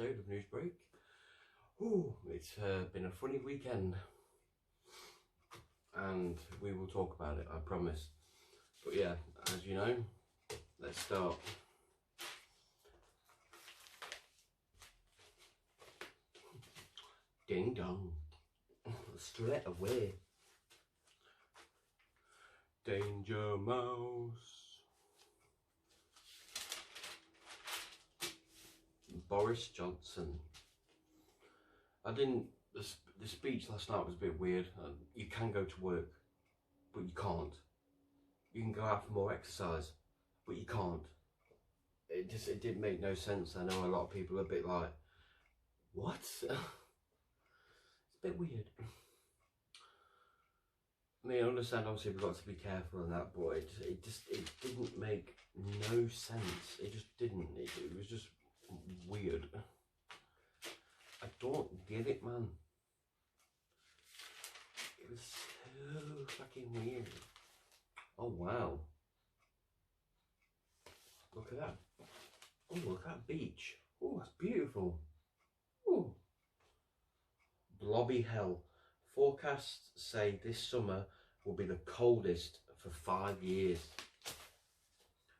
episode of Newsbreak. It's been a funny weekend, and we will talk about it, I promise. But yeah, as you know, let's start. Ding dong, straight away. Danger Mouse. Boris Johnson. The speech last night was a bit weird. You can go to work, but you can't. You can go out for more exercise, but you can't. It didn't make no sense. I know a lot of people are a bit like, what? It's a bit weird. I mean, I understand obviously we've got to be careful and that, but it didn't make no sense. It just didn't. It was just weird. I don't get it, man. It was so fucking weird. Oh wow. Look at that. Oh, look at that beach. Oh, that's beautiful. Oh. Blobby hell. Forecasts say this summer will be the coldest for 5 years.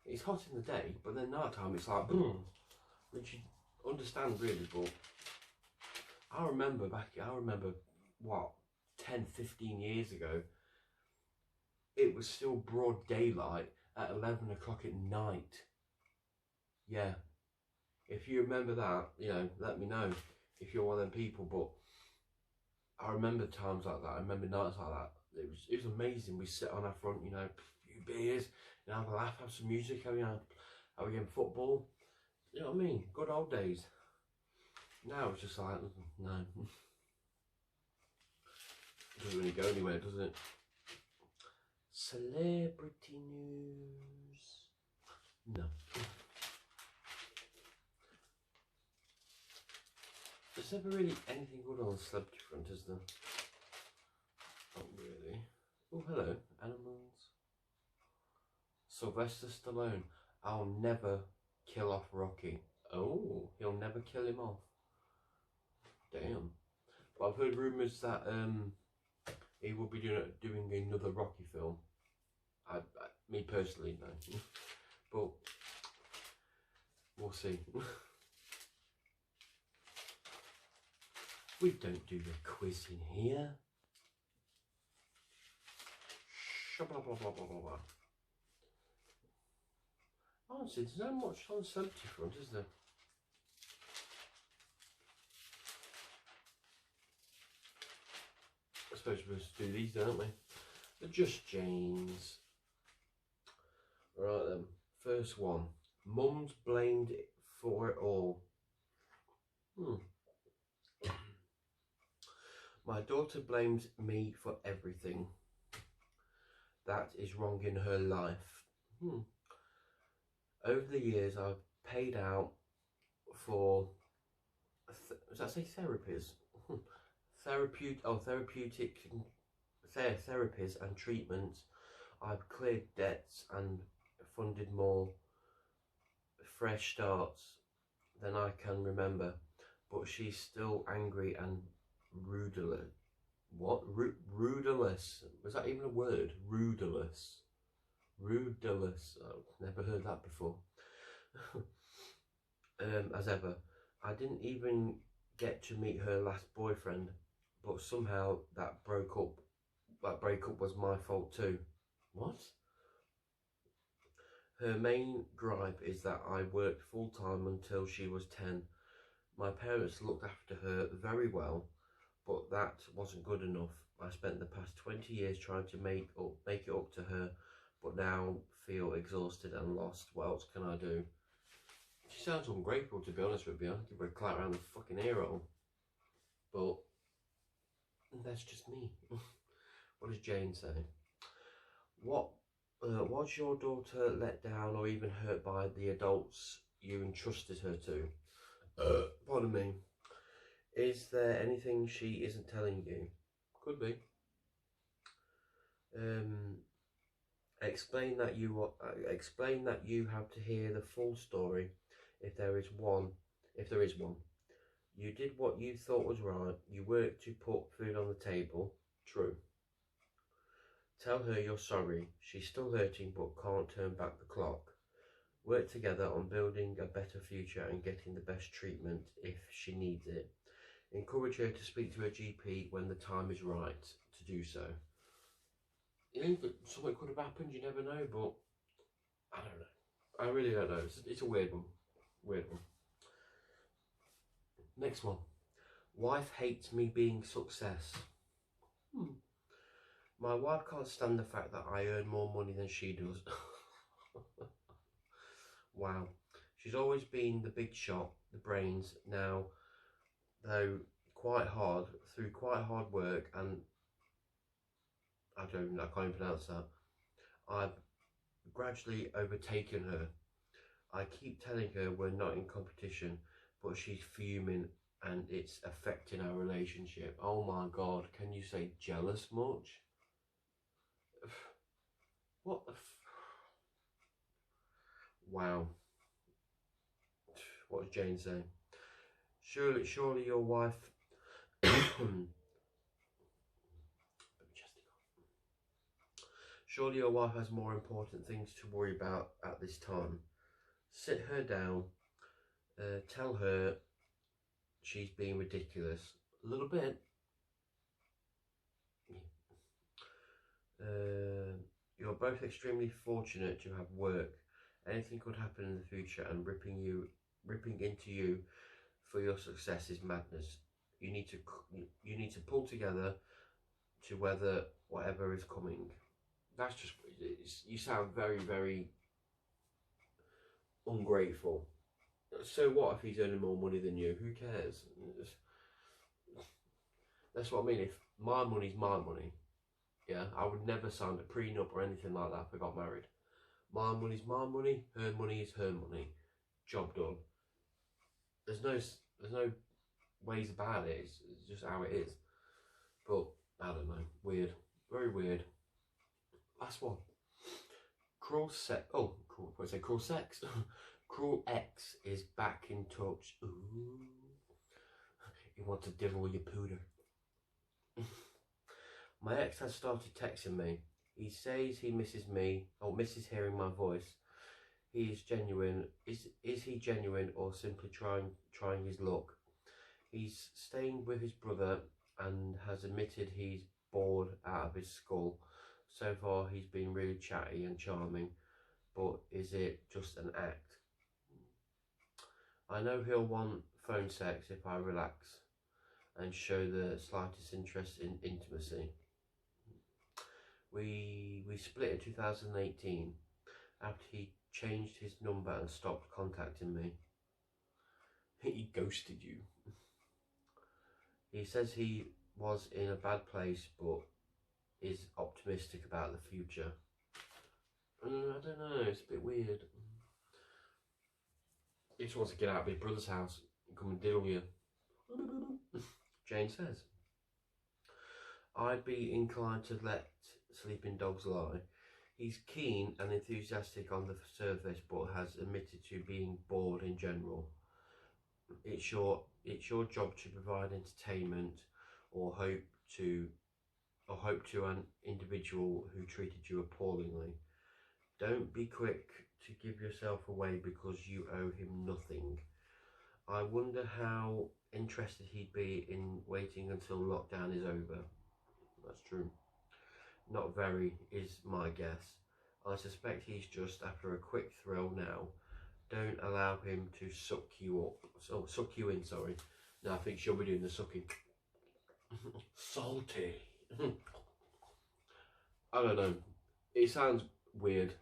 It's hot in the day, but then night time it's like, which you understand really, but I remember what, 10, 15 years ago, it was still broad daylight at 11 o'clock at night. Yeah. If you remember that, you know, let me know if you're one of them people, but I remember times like that. I remember nights like that. It was amazing. We sit on our front, you know, a few beers, you know, have a laugh, have some music, have a game of football. You know what I mean? Good old days. Now it's just like, no. It doesn't really go anywhere, does it? Celebrity news. No. There's never really anything good on the celebrity front, is there? Not really. Oh, hello, animals. Sylvester Stallone. I'll never kill off Rocky. Oh, he'll never kill him off. Damn. But I've heard rumours that he will be doing another Rocky film. Me personally, no. But we'll see. We don't do the quiz in here. Blah, blah, blah, blah, blah, blah. Honestly, there's not much on the celebrity front, is there? I suppose we're supposed to do these, don't we? The Just Janes. Right then, first one. Mum's blamed for it all. My daughter blames me for everything that is wrong in her life. Over the years, I've paid out for, does that say therapies? Therapeutic therapies and treatments. I've cleared debts and funded more fresh starts than I can remember, but she's still angry and rudderless. What? Rudderless? Was that even a word? Rudderless. Rudderless. I've never heard that before. As ever, I didn't even get to meet her last boyfriend, but somehow that breakup was my fault too. What? Her main gripe is that I worked full time until she was 10. My parents looked after her very well, but that wasn't good enough. I spent the past 20 years trying to make it up to her, but now feel exhausted and lost. What else can I do? She sounds ungrateful, to be honest with you. I'll give her a clap around the fucking ear hole. But that's just me. What does Jane say? Was your daughter let down or even hurt by the adults you entrusted her to? Pardon me. Is there anything she isn't telling you? Could be. Explain that you have to hear the full story, if there is one. You did what you thought was right. You worked to put food on the table. True. Tell her you're sorry. She's still hurting but can't turn back the clock. Work together on building a better future and getting the best treatment if she needs it. Encourage her to speak to her GP when the time is right to do so. You know, something could have happened, you never know, but I don't know. I really don't know. It's a weird one. Weird one. Next one. Wife hates me being success. My wife can't stand the fact that I earn more money than she does. Wow. She's always been the big shot, the brains. Now, though, through quite hard work, and I can't even pronounce that, I've gradually overtaken her. I keep telling her we're not in competition, but she's fuming and it's affecting our relationship. Oh my God, can you say jealous much? What the wow. What does Jane say? Surely your wife surely your wife has more important things to worry about at this time. Sit her down, tell her she's being ridiculous. A little bit. You're both extremely fortunate to have work. Anything could happen in the future, and ripping into you for your success is madness. You need to pull together to weather whatever is coming. That's just, you sound very, very ungrateful. So what if he's earning more money than you? Who cares? That's what I mean. If my money's my money, yeah, I would never sign a prenup or anything like that if I got married. My money's my money, her money is her money. Job done. There's no ways about it. It's just how it is. But I don't know. Weird. Very weird. Last one. Cruel sex. Oh, cool. What did I say? Cruel sex. Cruel ex is back in touch. Ooh. He wants to divil your pooter. My ex has started texting me. He says he misses me or misses hearing my voice. He is genuine. Is he genuine or simply trying his luck? He's staying with his brother and has admitted he's bored out of his skull. So far he's been really chatty and charming, but is it just an act? I know he'll want phone sex if I relax and show the slightest interest in intimacy. We split in 2018 after he changed his number and stopped contacting me. He ghosted you. He says he was in a bad place but is optimistic about the future. I don't know, it's a bit weird. He just wants to get out of his brother's house and come and deal with you. Jane says, I'd be inclined to let sleeping dogs lie. He's keen and enthusiastic on the surface but has admitted to being bored in general. It's your job to provide entertainment or hope to an individual who treated you appallingly. Don't be quick to give yourself away because you owe him nothing. I wonder how interested he'd be in waiting until lockdown is over. That's true. Not very is my guess. I suspect he's just after a quick thrill now. Don't allow him to suck you up. Oh, suck you in, sorry. No, I think she'll be doing the sucking. Salty. I don't know. It sounds weird.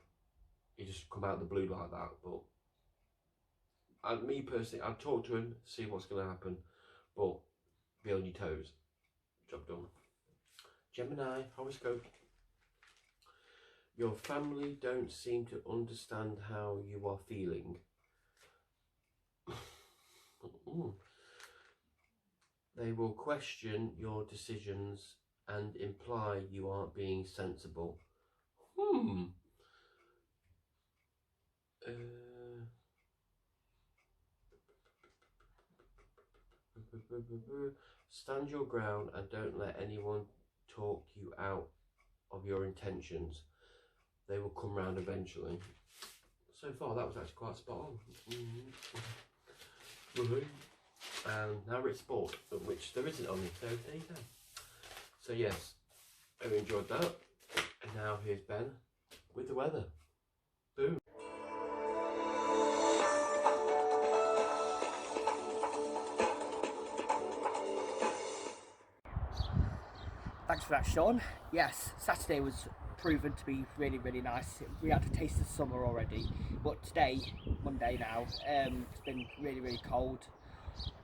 He just come out of the blue like that, but me personally, I'd talk to him, see what's going to happen, but be on your toes. Job done. Gemini horoscope. Your family don't seem to understand how you are feeling. They will question your decisions and imply you aren't being sensible. Stand your ground and don't let anyone talk you out of your intentions. They will come round eventually. So far, that was actually quite spot on. And now it's sport, which there isn't on it, so there you go. So yes, I enjoyed that. And now here's Ben with the weather. Boom. Thanks for that, Sean. Yes, Saturday was proven to be really, really nice. We had a taste of summer already, but today, Monday now, it's been really, really cold.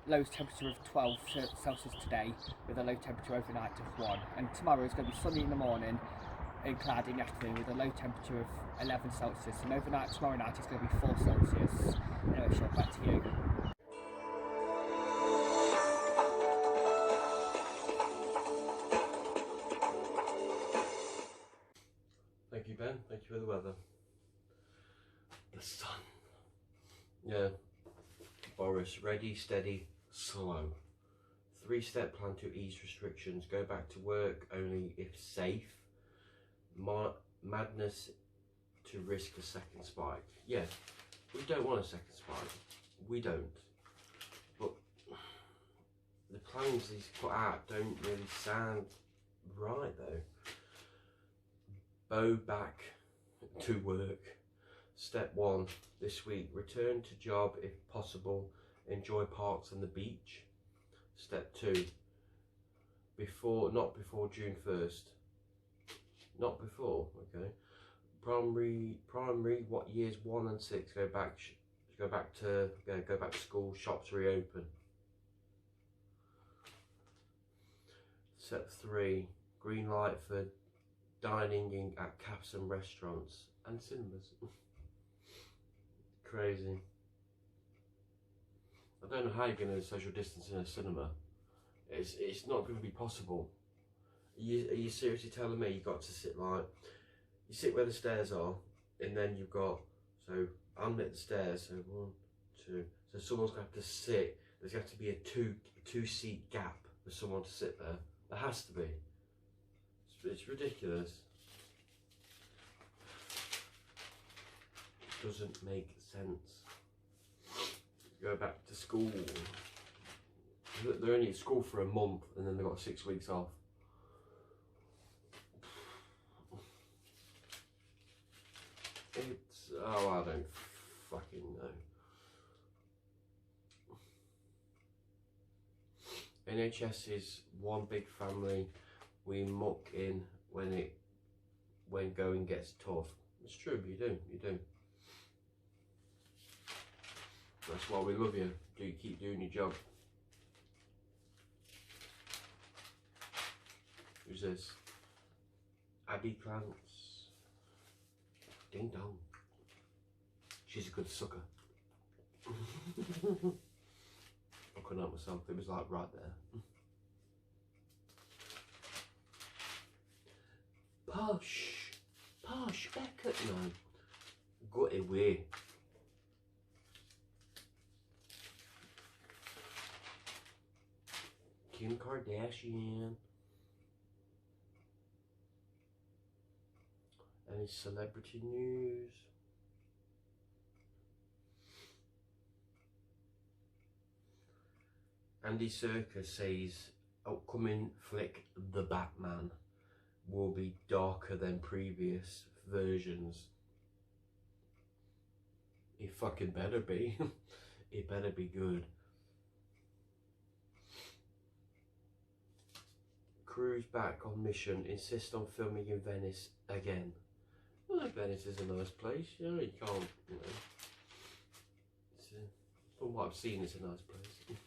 Low temperature of 12 Celsius today, with a low temperature overnight of 1. And tomorrow is going to be sunny in the morning and cloudy in the afternoon with a low temperature of 11 Celsius. And overnight tomorrow night it's going to be 4 Celsius. Anyway, Sean, back to you. Thank you, Ben. Thank you for the weather. The sun. Yeah. Boris, ready, steady, slow. 3-step plan to ease restrictions. Go back to work only if safe. Madness to risk a second spike. Yeah, we don't want a second spike. We don't. But the plans he's put out don't really sound right though. Go back to work. Step 1 this week, return to job if possible, enjoy parks and the beach. Step 2, not before June 1st. Not before, okay. Primary, what years 1 and 6 go back to school, shops reopen. Step 3, green light for dining in at cafes and restaurants and cinemas. Crazy. I don't know how you're going to social distance in a cinema. It's not going to be possible. Are you seriously telling me you've got to sit like, you sit where the stairs are, and then you've got, so I'm at the stairs, so 1, 2, so someone's going to have to sit, there's going to have to be a two seat gap for someone to sit there. There has to be. It's ridiculous. It doesn't make sense. Go back to school. They're only at school for a month and then they've got 6 weeks off. It's, oh, I don't fucking know. NHS is one big family. We muck in when going gets tough. It's true, you do. That's why we love you. Do you keep doing your job? Who's this? Abby Clance. Ding dong. She's a good sucker. I couldn't help myself, it was like right there. Posh, Beckett, man. Got away. Kim Kardashian. Any celebrity news? Andy Serkis says upcoming flick The Batman will be darker than previous versions. It fucking better be. It better be good. Cruise back on mission, insist on filming in Venice again. Well, Venice is a nice place, you know, you can't, you know. From what I've seen, it's a nice place.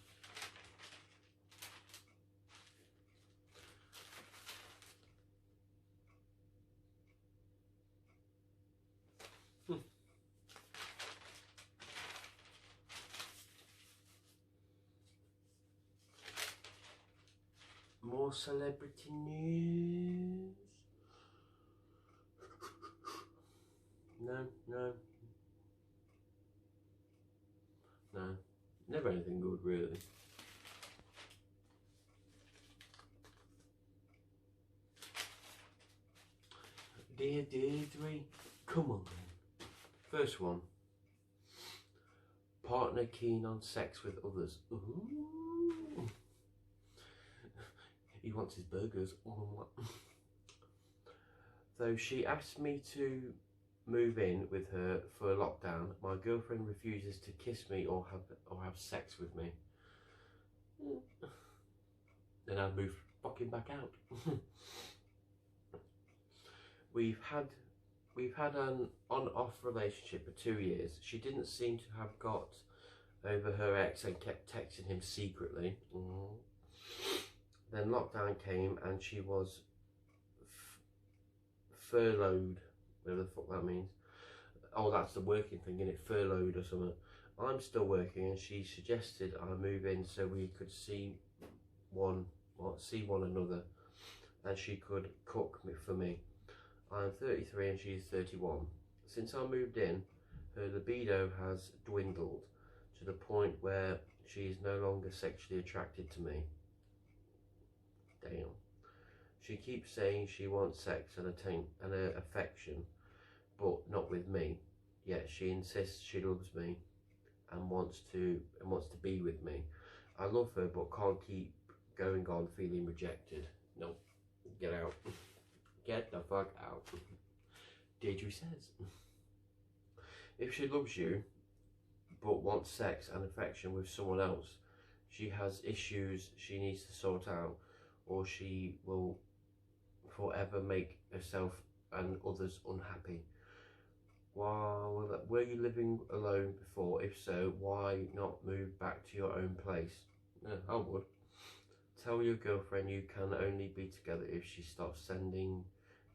More celebrity news. No. Never anything good, really. Dear Deirdre, come on then. First one. Partner keen on sex with others. Ooh. He wants his burgers. Though she asked me to move in with her for lockdown, my girlfriend refuses to kiss me or have sex with me. Then I'd move fucking back out. We've had an on-off relationship for 2 years. She didn't seem to have got over her ex and kept texting him secretly. Then lockdown came and she was furloughed, whatever the fuck that means. Oh, that's the working thing, innit? Furloughed or something. I'm still working and she suggested I move in so we could see one another and she could cook for me. I'm 33 and she's 31. Since I moved in, her libido has dwindled to the point where she is no longer sexually attracted to me. Damn. She keeps saying she wants sex and affection, but not with me. Yet she insists she loves me and wants to be with me. I love her but can't keep going on feeling rejected. No, get out. Get the fuck out. Deirdre says. If she loves you but wants sex and affection with someone else, she has issues she needs to sort out, or she will forever make herself and others unhappy. Were you living alone before? If so, why not move back to your own place? Yeah, I would. Tell your girlfriend you can only be together if she stops sending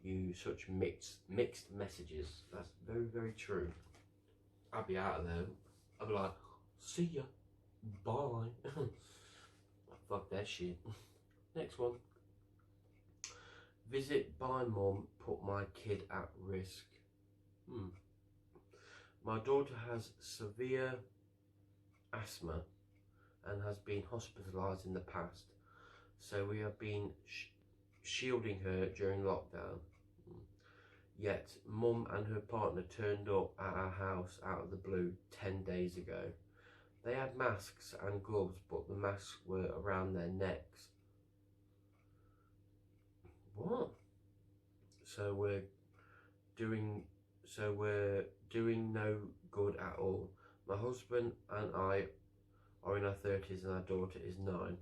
you such mixed messages. That's very, very true. I'd be out of there. I'd be like, see ya, bye. Fuck that shit. Next one. Visit by mum put my kid at risk. My daughter has severe asthma and has been hospitalised in the past, so we have been shielding her during lockdown. Yet mum and her partner turned up at our house out of the blue 10 days ago. They had masks and gloves, but the masks were around their necks. What? So we're doing no good at all. My husband and I are in our 30s and our daughter is 9.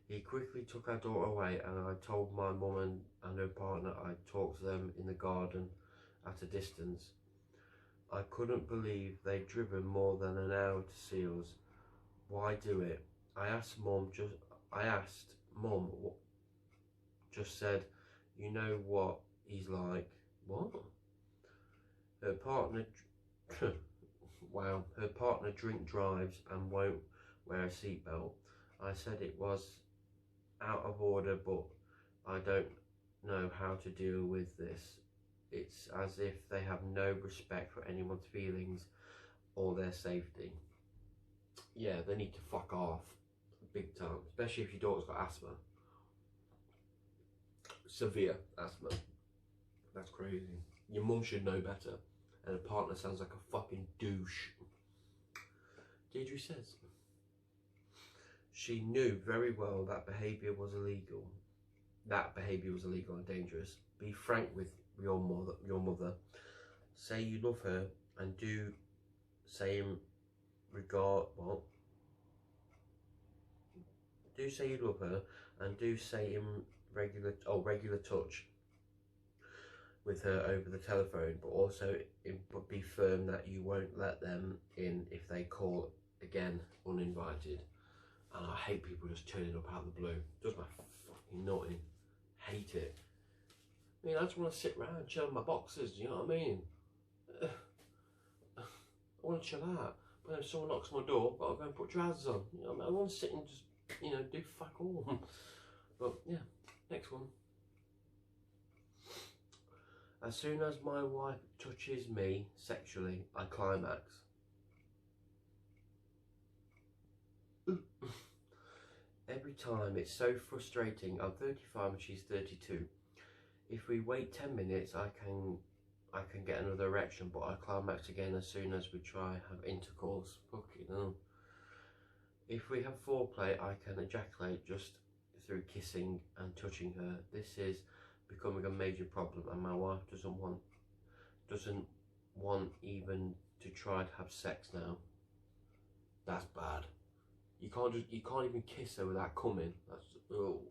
He quickly took our daughter away and I told my mum and her partner I'd talk to them in the garden at a distance. I couldn't believe they'd driven more than an hour to see us. Why do it? I asked mum, just said, you know what he's like. What? Her partner, wow, her partner drink drives and won't wear a seatbelt. I said it was out of order, but I don't know how to deal with this. It's as if they have no respect for anyone's feelings or their safety. Yeah, they need to fuck off big time, especially if your daughter's got asthma. Severe asthma. That's crazy. Your mum should know better, and her partner sounds like a fucking douche. Deirdre says she knew very well that behaviour was illegal. That behaviour was illegal and dangerous. Be frank with your mother. Say you love her and do say in regard what? Do say you love her and do say in regular touch with her over the telephone, but also be firm that you won't let them in if they call again uninvited. And I hate people just turning up out of the blue. Does my fucking nutting. Hate it. I mean, I just want to sit around and chill in my boxes, you know what I mean? I want to chill out. But if someone knocks on my door, I've got to go and put trousers on. You know what I mean? I want to sit and just, do fuck all. But yeah, next one. As soon as my wife touches me sexually, I climax. Every time, it's so frustrating. I'm 35 and she's 32. If we wait 10 minutes, I can I can get another erection, but I climax again as soon as we try have intercourse. Fucking hell. If we have foreplay, I can ejaculate just through kissing and touching her. This is becoming a major problem, and my wife doesn't want even to try to have sex now. That's bad. You can't even kiss her without coming. That's oh.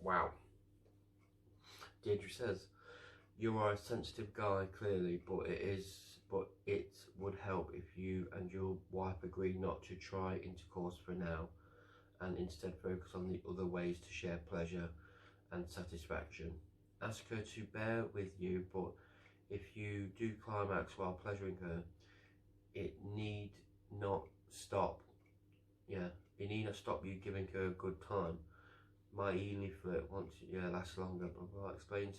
Wow. Deirdre says, you are a sensitive guy, clearly, but it would help if you and your wife agree not to try intercourse for now, and instead focus on the other ways to share pleasure and satisfaction. Ask her to bear with you, but if you do climax while pleasuring her, it need not stop. Yeah, it need not stop you giving her a good time. My Ely flirt once, lasts longer, blah blah, explains,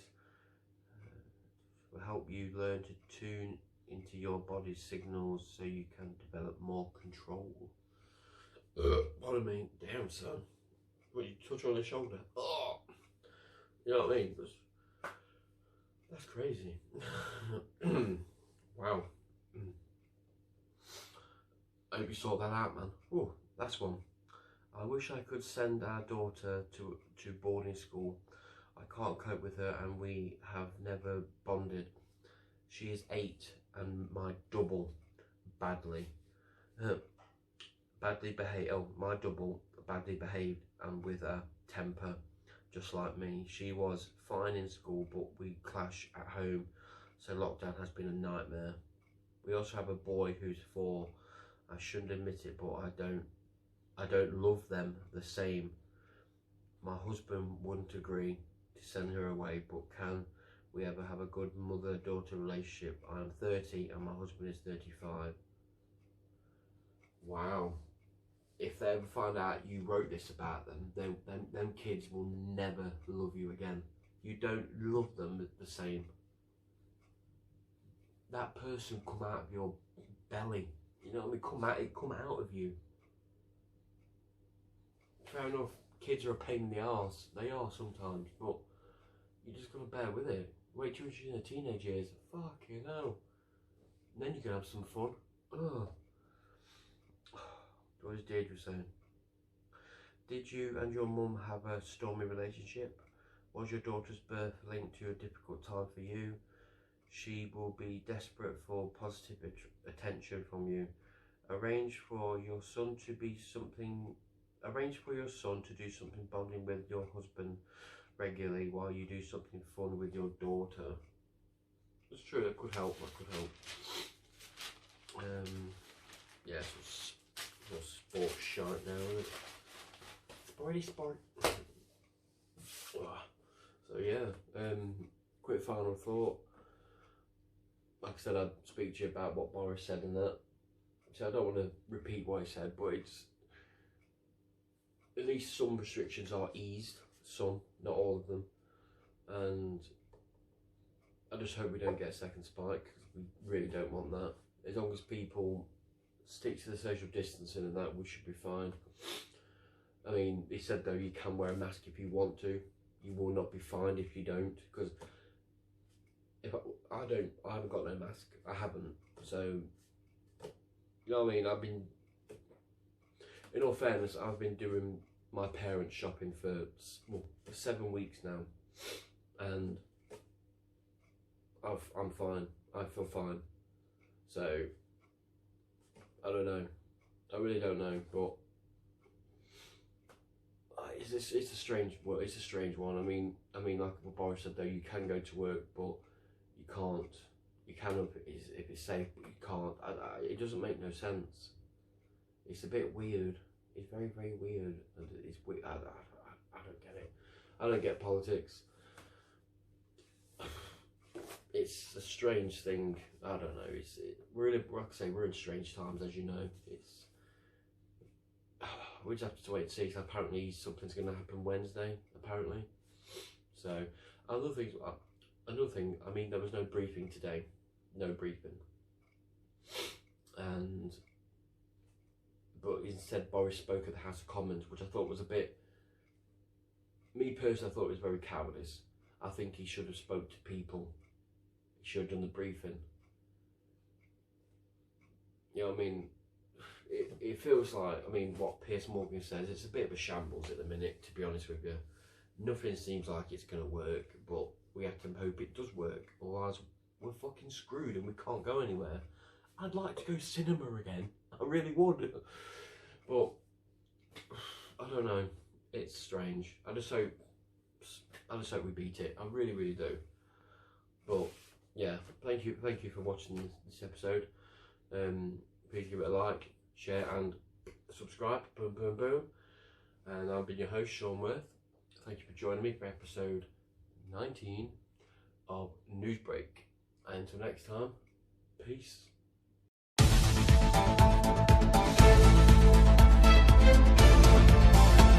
will help you learn to tune into your body's signals so you can develop more control. Pardon me, damn son. What, you touch on the shoulder? Oh, you know what I mean? That's crazy. Wow. I hope you saw that out, man. Oh, that's one. I wish I could send our daughter to boarding school. I can't cope with her, and we have never bonded. She is 8 and my double badly behaved. Oh, my double badly behaved and with a temper just like me. She was fine in school, but we clash at home, so lockdown has been a nightmare. We also have a boy who's 4. I shouldn't admit it, but I don't love them the same. My husband wouldn't agree to send her away, but can we ever have a good mother-daughter relationship? I am 30 and my husband is 35. Wow. If they ever find out you wrote this about them, them kids will never love you again. You don't love them the same. That person come out of your belly. You know what I mean? Come out of you. Fair enough, kids are a pain in the arse. They are sometimes, but you just gotta bear with it. Wait till you're in the teenage years. Fucking hell. And then you can have some fun. Ugh. What is Deirdre saying? Did you and your mum have a stormy relationship? Was your daughter's birth linked to a difficult time for you? She will be desperate for positive attention from you. Arrange for your son to do something bonding with your husband regularly while you do something fun with your daughter. It's true, that could help. Yeah, it's sports shite now, isn't it? Sporty sport. So yeah, quick final thought. Like I said, I'd speak to you about what Boris said and that. So I don't want to repeat what he said, but it's at least some restrictions are eased. Some, not all of them. And I just hope we don't get a second spike, because we really don't want that. As long as people stick to the social distancing and that, we should be fine. I mean, he said though you can wear a mask if you want to. You will not be fined if you don't, because if I haven't got no mask. I haven't. So, you know what I mean? In all fairness, I've been doing my parents' shopping for 7 weeks now, and I'm fine. I feel fine. So I don't know. I really don't know, but it's a strange one. I mean, like what Boris said though, you can go to work, but you can't. You can if it's safe, but you can't. It doesn't make no sense. It's a bit weird. It's very, very weird, and it's weird. I don't get it. I don't get politics. It's a strange thing. I don't know. We're like I say, we're in strange times, as you know. We just have to wait and see. So apparently something's going to happen Wednesday. Apparently. So another thing. I mean, there was no briefing today. No briefing. But instead Boris spoke at the House of Commons, which I thought was a bit me personally, I thought it was very cowardice. I think he should have spoke to people. He should have done the briefing. You know what I mean? It feels like, I mean, what Piers Morgan says, it's a bit of a shambles at the minute, to be honest with you. Nothing seems like it's going to work, but we have to hope it does work, otherwise we're fucking screwed and we can't go anywhere. I'd like to go cinema again, I really would, but I don't know, it's strange. I just hope we beat it, I really, really do. But yeah, thank you for watching this episode. Please give it a like, share and subscribe, boom boom boom. And I've been your host, Sean Worth. Thank you for joining me for episode 19 of Newsbreak. And until next time, peace.